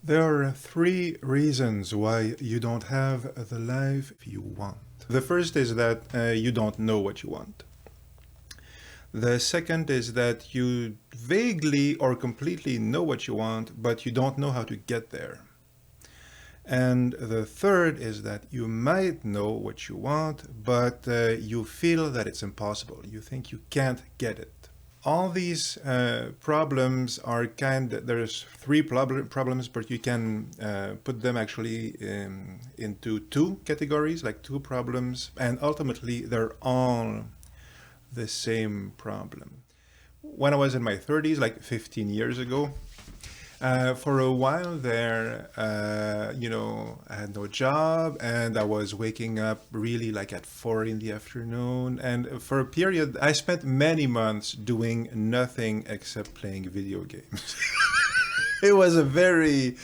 There are three reasons why you don't have the life you want. The first is that you don't know what you want. The second is that you vaguely or completely know what you want, but you don't know how to get there. And the third is that you might know what you want, but you feel that it's impossible. You think you can't get it. All these problems are there's three problems, but you can put them actually into two categories, like two problems, and ultimately they're all the same problem. When I was in my 30s, like 15 years ago, for a while there, I had no job and I was waking up really like at 4 in the afternoon. And for a period, I spent many months doing nothing except playing video games. It was a very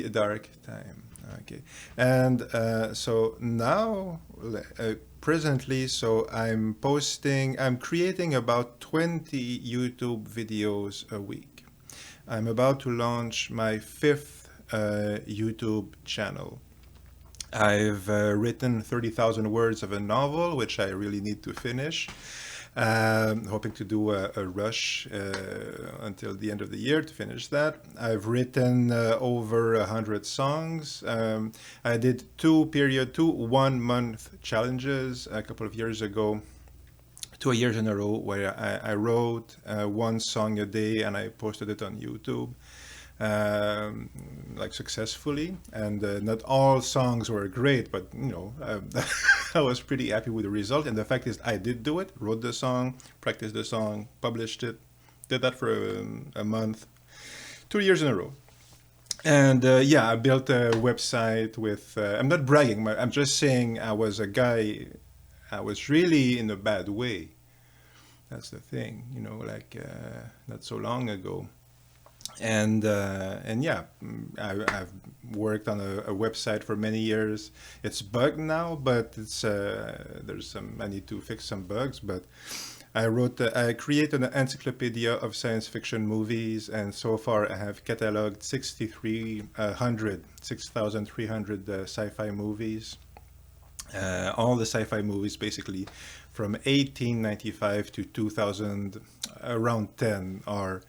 dark time. Okay. And so now, presently, so I'm creating about 20 YouTube videos a week. I'm about to launch my fifth YouTube channel. I've written 30,000 words of a novel, which I really need to finish. Hoping to do a rush until the end of the year to finish that. I've written over 100 songs. I did two 1-month challenges a couple of years ago. 2 years in a row where I wrote one song a day and I posted it on YouTube, like successfully. And not all songs were great, but I was pretty happy with the result. And the fact is, I did do it, wrote the song, practiced the song, published it, did that for a month, 2 years in a row. And I built a website with, I'm not bragging, I'm just saying I was a guy. I was really in a bad way. That's the thing, not so long ago. And I've worked on a website for many years. It's bugged now, but it's I need to fix some bugs. But I created an encyclopedia of science fiction movies, and so far I have cataloged 6,300 sci-fi movies. All the sci-fi movies basically from 1895 to 2000, around 10 are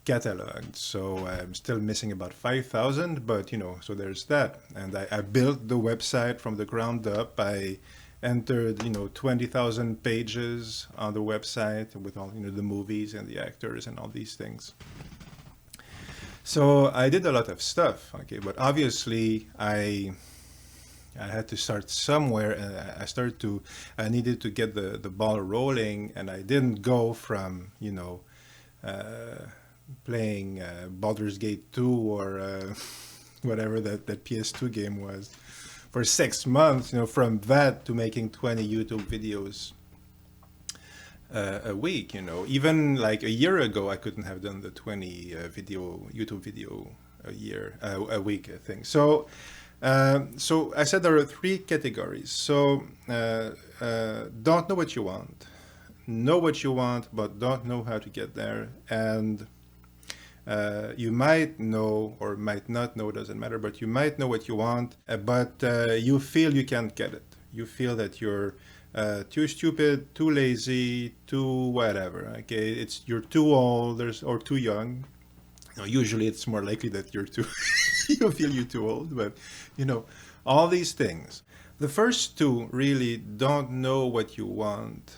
cataloged. So I'm still missing about 5,000, but so there's that. And I built the website from the ground up. I entered 20,000 pages on the website with all the movies and the actors and all these things. So I did a lot of stuff, okay, but obviously I had to start somewhere, and I needed to get the ball rolling, and I didn't go from, playing Baldur's Gate 2 or whatever that PS2 game was for 6 months, from that to making 20 YouTube videos a week, Even like a year ago, I couldn't have done the 20 YouTube video a week, I think. So I said there are three categories. So don't know what you want, know what you want, but don't know how to get there. And you might know or might not know, doesn't matter, but you might know what you want, but you feel you can't get it. You feel that you're too stupid, too lazy, too whatever. Okay, you're too old or too young. Usually it's more likely that you're too you feel you're too old, but all these things. The first two really don't know what you want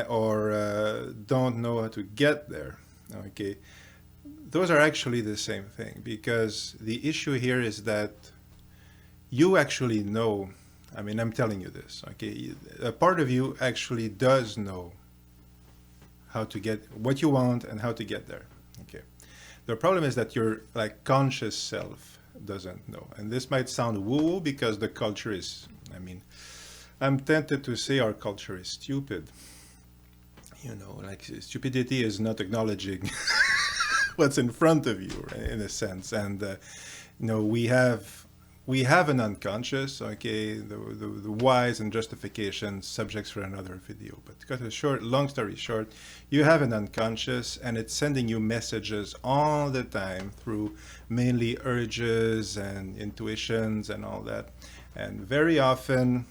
or don't know how to get there. Okay, those are actually the same thing, because the issue here is that you actually know. I mean, I'm telling you this. Okay, a part of you actually does know how to get what you want and how to get there. Okay. The problem is that your conscious self doesn't know. And this might sound woo-woo because the culture is, I'm tempted to say our culture is stupid. Stupidity is not acknowledging what's in front of you, right, in a sense. And, we have we have an unconscious, okay, the whys and justifications, subjects for another video. But to cut a long story short, you have an unconscious and it's sending you messages all the time through mainly urges and intuitions and all that. And very often,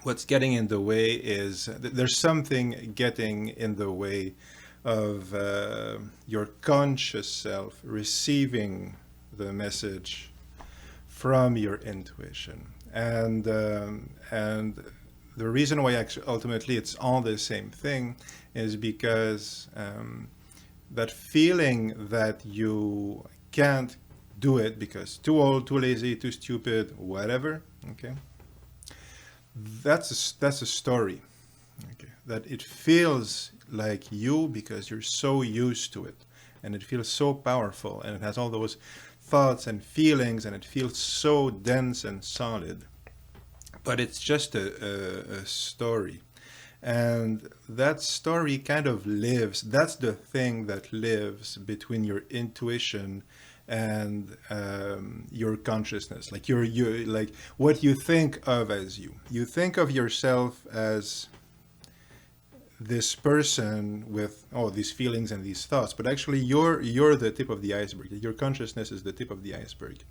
what's getting in the way is there's something getting in the way of your conscious self receiving the message from your intuition, and the reason why actually ultimately it's all the same thing is because that feeling that you can't do it because too old, too lazy, too stupid, whatever. Okay, that's a story. Okay, that it feels like you because you're so used to it, and it feels so powerful, and it has all those thoughts and feelings, and it feels so dense and solid. But it's just a story. And that story kind of lives, that's the thing that lives between your intuition and your consciousness, like your like what you think of as you. You think of yourself as this person with all these feelings and these thoughts, but actually you're the tip of the iceberg. Your consciousness is the tip of the iceberg,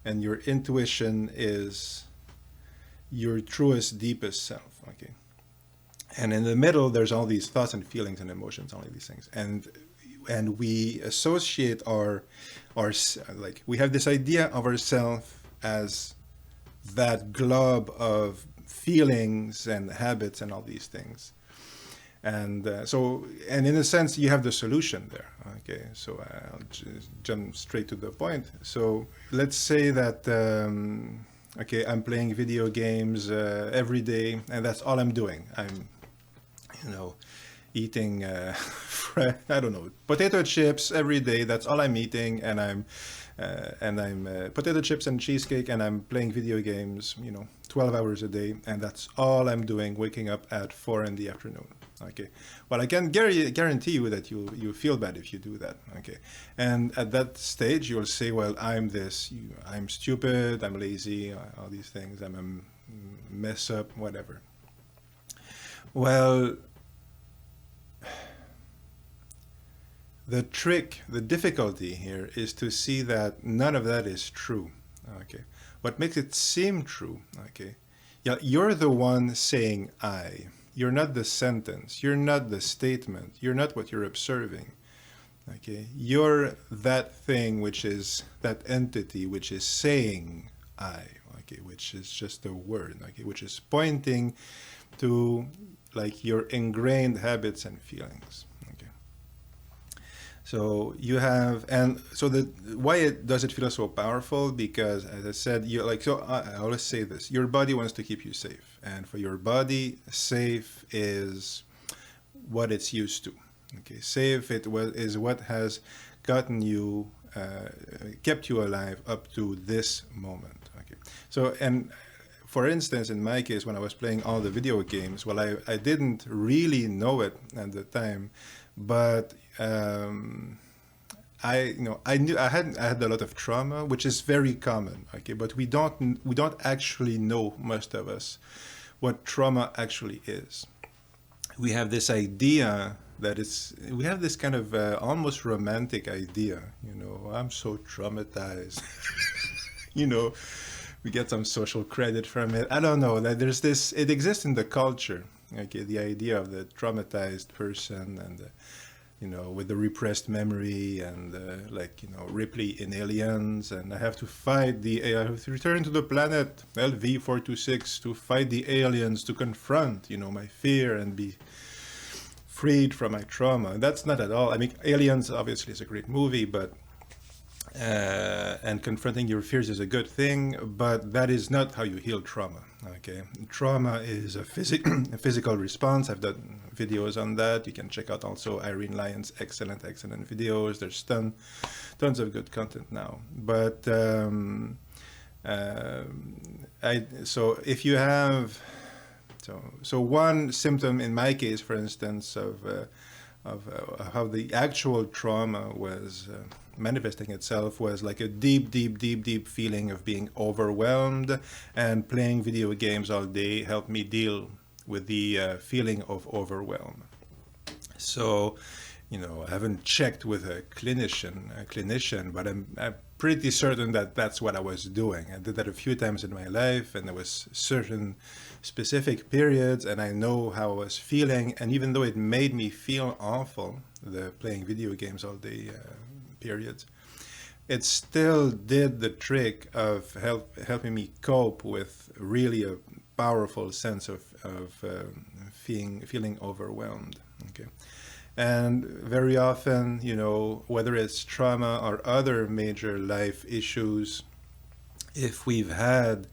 and your intuition is your truest, deepest self. Okay, and in the middle, there's all these thoughts and feelings and emotions, all of these things, and we associate our like we have this idea of ourselves as that glob of feelings and habits and all these things. And and in a sense, you have the solution there. Okay, so I'll just jump straight to the point. So let's say that, okay, I'm playing video games every day, and that's all I'm doing. I'm, eating, I don't know, potato chips every day. That's all I'm eating, and I'm potato chips and cheesecake, and I'm playing video games, 12 hours a day, and that's all I'm doing, waking up at 4 in the afternoon. Okay, well, I can guarantee you that you feel bad if you do that. Okay, and at that stage, you'll say, well, I'm this, I'm stupid, I'm lazy, all these things, I'm a mess up, whatever. Well, the trick, the difficulty here is to see that none of that is true. Okay, what makes it seem true? Okay, yeah, you're the one saying I. You're not the sentence. You're not the statement. You're not what you're observing. Okay, you're that thing, which is that entity, which is saying I. Okay, which is just a word. Okay, which is pointing to like your ingrained habits and feelings. So you have, and so why does it feel so powerful? Because as I said, I always say this, your body wants to keep you safe. And for your body, safe is what it's used to. Okay, safe is what has gotten you, kept you alive up to this moment. Okay, so, and for instance, in my case, when I was playing all the video games, well, I didn't really know it at the time, but I knew I had a lot of trauma, which is very common. Okay, but we don't actually know, most of us, what trauma actually is. We have this idea that we have this kind of almost romantic idea. I'm so traumatized. We get some social credit from it. I don't know. That there's this. It exists in the culture. Okay, the idea of the traumatized person and with the repressed memory and Ripley in Aliens, and I have to return to the planet LV-426 to fight the aliens, to confront my fear and be freed from my trauma. That's not at all. I mean, Aliens obviously is a great movie, but and confronting your fears is a good thing, but that is not how you heal trauma. Okay, trauma is a physical response. I've done videos on that. You can check out also Irene Lyon's excellent videos. There's tons of good content now. But so if you have so one symptom in my case, for instance, of how the actual trauma was manifesting itself was like a deep feeling of being overwhelmed, and playing video games all day helped me deal with the feeling of overwhelm. So, I haven't checked with a clinician, but I'm pretty certain that that's what I was doing. I did that a few times in my life, and there was certain specific periods, and I know how I was feeling. And even though it made me feel awful, the playing video games all day periods, it still did the trick of helping me cope with really a powerful sense of feeling overwhelmed. Okay. And very often, whether it's trauma or other major life issues, if we've had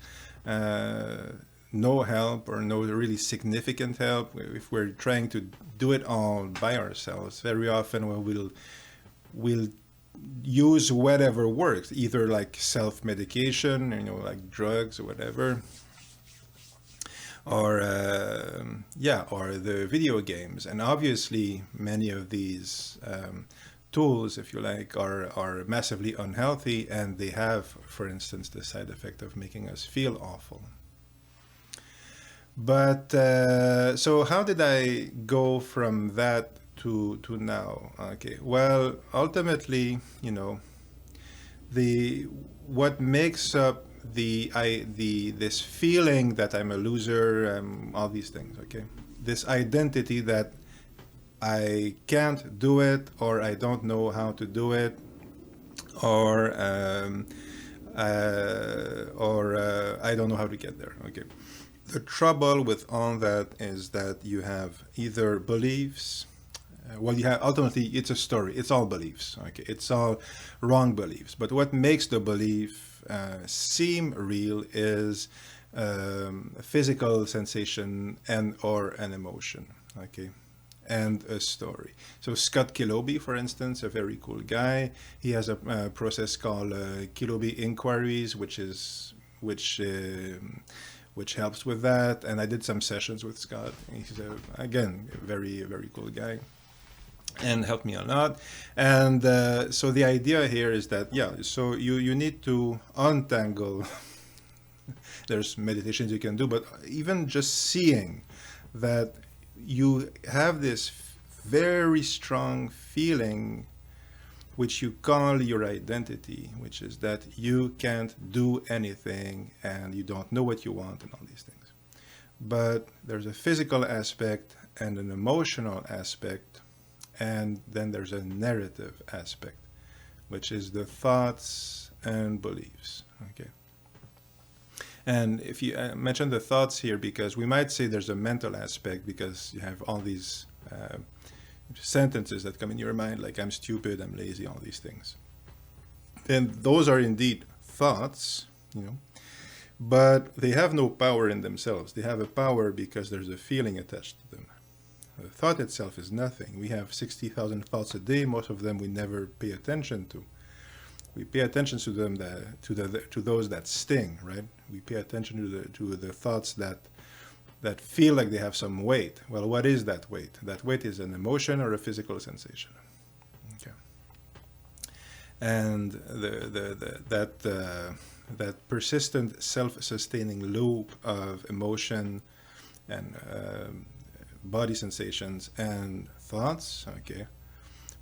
no help or no really significant help, if we're trying to do it all by ourselves, very often we'll use whatever works, either like self-medication, like drugs or whatever, or or the video games. And obviously many of these tools, if you like, are massively unhealthy, and they have, for instance, the side effect of making us feel awful. But so how did I go from that to now? Okay, well, ultimately, what makes up this feeling that I'm a loser, all these things, okay? This identity that I can't do it, or I don't know how to do it, or I don't know how to get there, okay? The trouble with all that is that you have either beliefs, you have, ultimately it's a story, it's all beliefs, okay? It's all wrong beliefs. But what makes the belief seem real is a physical sensation and or an emotion, okay, and a story. So Scott Kiloby, for instance, a very cool guy, he has a process called Kiloby Inquiries, which helps with that. And I did some sessions with Scott. He's again a very cool guy, and helped me a lot. And so the idea here is that, so you need to untangle. There's meditations you can do, but even just seeing that you have this very strong feeling, which you call your identity, which is that you can't do anything and you don't know what you want and all these things. But there's a physical aspect and an emotional aspect, and then there's a narrative aspect, which is the thoughts and beliefs, okay? And if you mention the thoughts here, because we might say there's a mental aspect, because you have all these sentences that come in your mind, like I'm stupid, I'm lazy, all these things. And those are indeed thoughts, but they have no power in themselves. They have a power because there's a feeling attached to them. The thought itself is nothing. We have 60,000 thoughts a day. Most of them we never pay attention to. We pay attention to them, to those that sting, right? We pay attention to the thoughts that feel like they have some weight. Well, what is that weight? That weight is an emotion or a physical sensation. Okay. And that persistent self-sustaining loop of emotion and body sensations and thoughts, okay,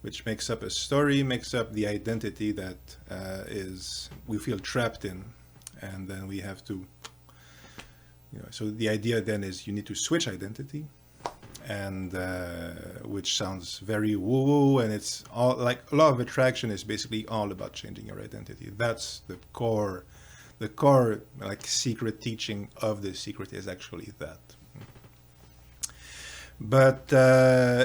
which makes up a story, makes up the identity that we feel trapped in, and then we have to, so the idea then is you need to switch identity, and which sounds very woo-woo, and it's all like law of attraction is basically all about changing your identity. That's the core like secret teaching of the secret is actually that. But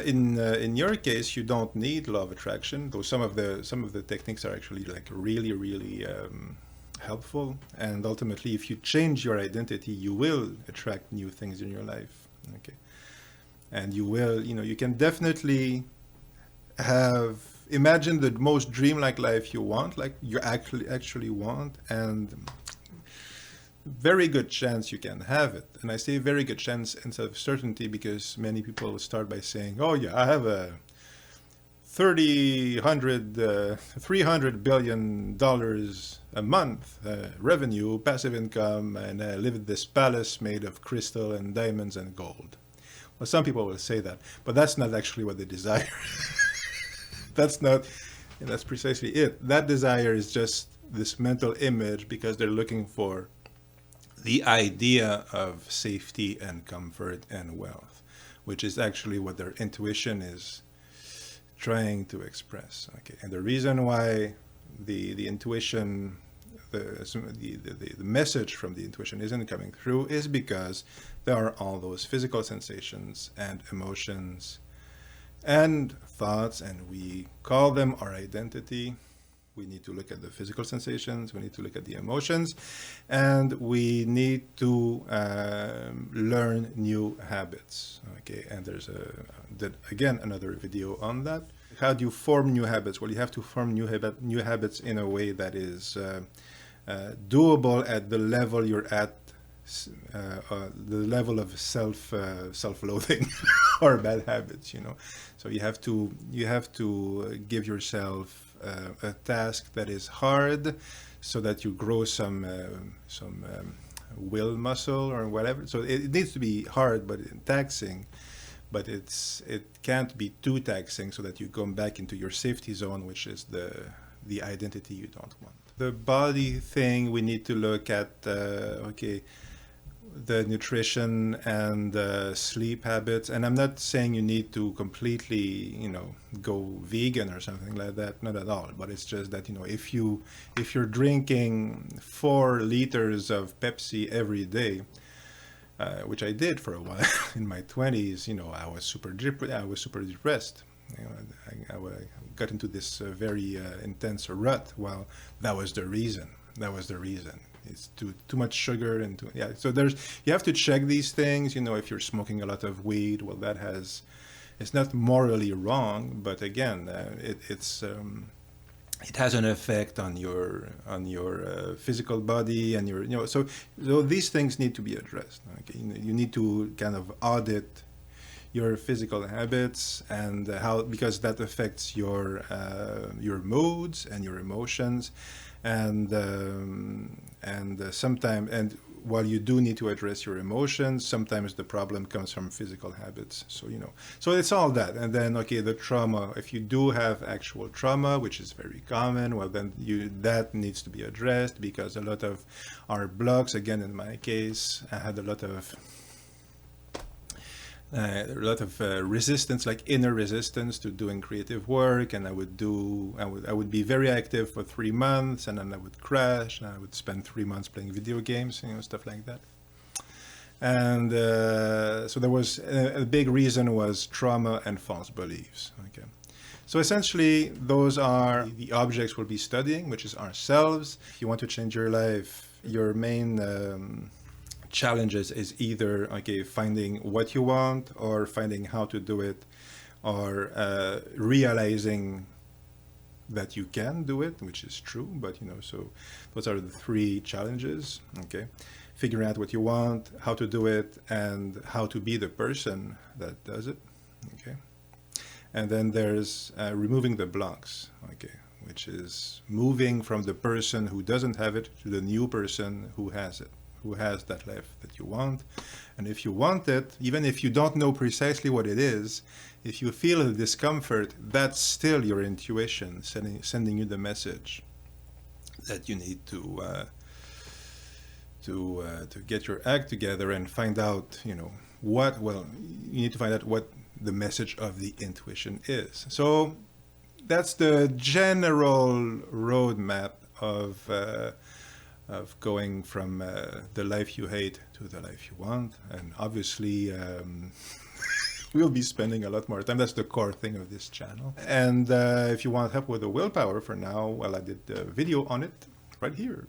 in your case, you don't need law of attraction, though some of the techniques are actually like really helpful. And ultimately, if you change your identity, you will attract new things in your life. Okay, and you will, you can definitely imagine the most dreamlike life you want, like you actually want, and very good chance you can have it. And I say very good chance instead of certainty, because many people start by saying, oh yeah, I have a $300 billion a month revenue, passive income, and live in this palace made of crystal and diamonds and gold. Well, some people will say that, but that's not actually what they desire. That's not, that's precisely it. That desire is just this mental image because they're looking for the idea of safety and comfort and wealth, which is actually what their intuition is trying to express. Okay, and the reason why the intuition, the message from the intuition isn't coming through is because there are all those physical sensations and emotions and thoughts, and we call them our identity. We need to look at the physical sensations, we need to look at the emotions, and we need to learn new habits. Okay, and there's again another video on that. How do you form new habits? Well, you have to form new habits in a way that is doable at the level you're at, the level of self-loathing or bad habits. You know, so you have to give yourself a task that is hard, so that you grow some will muscle or whatever. So it needs to be hard but taxing, but it can't be too taxing so that you go back into your safety zone, which is the identity you don't want. The body thing, we need to look at okay, the nutrition and sleep habits. And I'm not saying you need to completely, you know, go vegan or something like that, not at all. But it's just that, you know, if you're drinking 4 liters of Pepsi every day, which I did for a while in my 20s, you know, I was super depressed. You know, I got into this very intense rut. Well, that was the reason. It's too much sugar and yeah. So you have to check these things. You know, if you're smoking a lot of weed, well, it's not morally wrong, but again, it has an effect on your physical body and your, you know. So these things need to be addressed. Okay, you need to kind of audit your physical habits and because that affects your moods and your emotions, and sometimes, and while you do need to address your emotions, sometimes the problem comes from physical habits. So, you know, so it's all that. And then, okay, the trauma, if you do have actual trauma, which is very common, well, then that needs to be addressed, because a lot of our blocks, again, in my case, I had a lot of resistance, like inner resistance to doing creative work, and I would be very active for 3 months, and then I would crash, and I would spend 3 months playing video games, you know, stuff like that. And so there was a big reason was trauma and false beliefs. Okay, so essentially those are the objects we'll be studying, which is ourselves. If you want to change your life, your main challenges is either, okay, finding what you want, or finding how to do it, or realizing that you can do it, which is true, but, you know, so those are the 3 challenges. Okay, figuring out what you want, how to do it, and how to be the person that does it. Okay, and then there's removing the blocks. Okay, which is moving from the person who doesn't have it to the new person who has it, who has that life that you want. And if you want it, even if you don't know precisely what it is, if you feel the discomfort, that's still your intuition sending you the message that you need to get your act together and find out, you know, you need to find out what the message of the intuition is. So that's the general roadmap of going from the life you hate to the life you want. And obviously, we'll be spending a lot more time. That's the core thing of this channel. And if you want help with the willpower for now, well, I did a video on it right here.